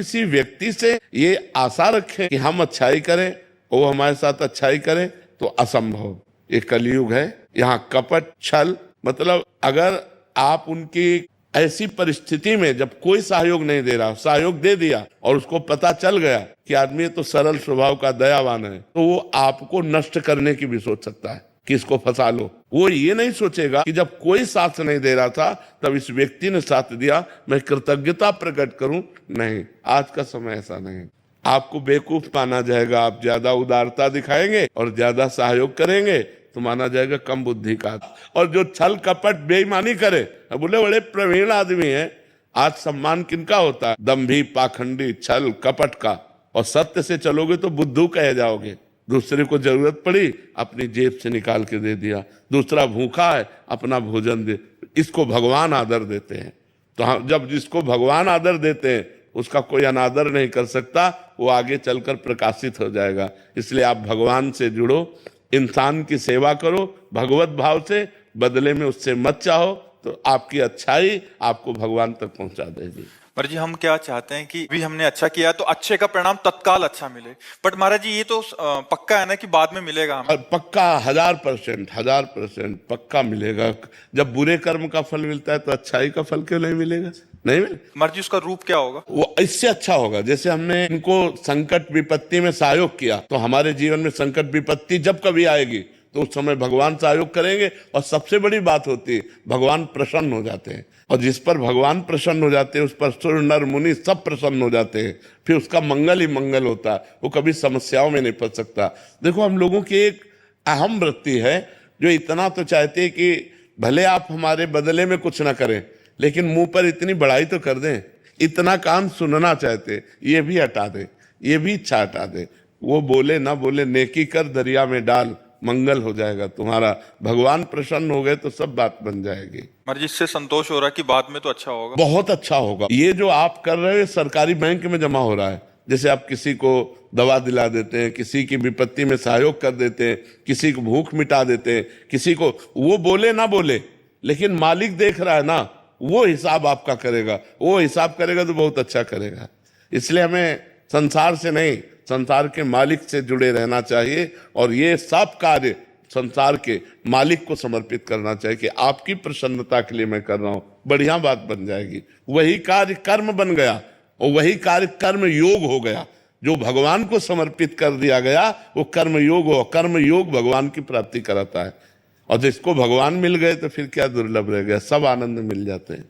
किसी व्यक्ति से ये आशा रखें कि हम अच्छाई करें, वो हमारे साथ अच्छाई करे, तो असंभव। ये कलयुग है, यहाँ कपट छल, मतलब अगर आप उनकी ऐसी परिस्थिति में जब कोई सहयोग नहीं दे रहा, सहयोग दे दिया और उसको पता चल गया कि आदमी तो सरल स्वभाव का दयावान है, तो वो आपको नष्ट करने की भी सोच सकता है कि इसको फंसा लो। वो ये नहीं सोचेगा कि जब कोई साथ नहीं दे रहा था तब इस व्यक्ति ने साथ दिया, मैं कृतज्ञता प्रकट करूं। नहीं, आज का समय ऐसा नहीं। आपको बेवकूफ माना जाएगा, आप ज्यादा उदारता दिखाएंगे और ज्यादा सहयोग करेंगे तो माना जाएगा कम बुद्धि का। और जो छल कपट बेईमानी करे, बोले बड़े प्रवीण आदमी है, आज सम्मान किनका होता है? दंभी, पाखंडी, छल कपट का। और सत्य से चलोगे तो बुद्धू कहे जाओगे। दूसरे को जरूरत पड़ी, अपनी जेब से निकाल के दे दिया। दूसरा भूखा है, अपना भोजन दे। इसको भगवान आदर देते हैं। तो हम जब जिसको भगवान आदर देते हैं उसका कोई अनादर नहीं कर सकता, वो आगे चलकर प्रकाशित हो जाएगा। इसलिए आप भगवान से जुड़ो, इंसान की सेवा करो भगवत भाव से, बदले में उससे मत चाहो, तो आपकी अच्छाई आपको भगवान तक पहुंचा देगी। पर जी हम क्या चाहते हैं कि भी हमने अच्छा किया तो अच्छे का परिणाम तत्काल अच्छा मिले, बट महाराज जी ये तो पक्का है ना कि बाद में मिलेगा हमें? पक्का 1000% पक्का मिलेगा। जब बुरे कर्म का फल मिलता है तो अच्छाई का फल क्यों नहीं मिलेगा? नहीं मिले। महाराज जी उसका रूप क्या होगा? वो इससे अच्छा होगा, जैसे हमने इनको संकट विपत्ति में सहयोग किया, तो हमारे जीवन में संकट विपत्ति जब कभी आएगी तो उस समय भगवान सहयोग करेंगे। और सबसे बड़ी बात होती है, भगवान प्रसन्न हो जाते हैं। और जिस पर भगवान प्रसन्न हो जाते हैं उस पर सुर नर मुनि सब प्रसन्न हो जाते हैं। फिर उसका मंगल ही मंगल होता है, वो कभी समस्याओं में नहीं फंस सकता। देखो, हम लोगों की एक अहम वृत्ति है जो इतना तो चाहते हैं कि भले आप हमारे बदले में कुछ ना करें, लेकिन मुंह पर इतनी बड़ाई तो कर दें। इतना कान सुनना चाहते, ये भी हटा दे, ये भी इच्छा हटा दे। वो बोले ना बोले, नेकी कर दरिया में डाल, मंगल हो जाएगा तुम्हारा। भगवान प्रसन्न हो गए तो सब बात बन जाएगी। महाराज जिससे संतोष हो रहा है कि बाद में तो अच्छा होगा, बहुत अच्छा होगा। ये जो आप कर रहे हो सरकारी बैंक में जमा हो रहा है। जैसे आप किसी को दवा दिला देते हैं, किसी की विपत्ति में सहयोग कर देते हैं, किसी को भूख मिटा देते हैं, किसी को, वो बोले ना बोले लेकिन मालिक देख रहा है ना, वो हिसाब आपका करेगा। वो हिसाब करेगा तो बहुत अच्छा करेगा। इसलिए हमें संसार से नहीं, संसार के मालिक से जुड़े रहना चाहिए। और ये सब कार्य संसार के मालिक को समर्पित करना चाहिए कि आपकी प्रसन्नता के लिए मैं कर रहा हूं, बढ़िया बात बन जाएगी। वही कार्य कर्म बन गया और वही कार्य कर्म योग हो गया। जो भगवान को समर्पित कर दिया गया वो कर्म योग हो। कर्म योग भगवान की प्राप्ति कराता है। और जिसको भगवान मिल गए तो फिर क्या दुर्लभ रह गया, सब आनंद मिल जाते हैं।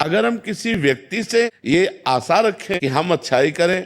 अगर हम किसी व्यक्ति से ये आशा रखें कि हम अच्छाई करें,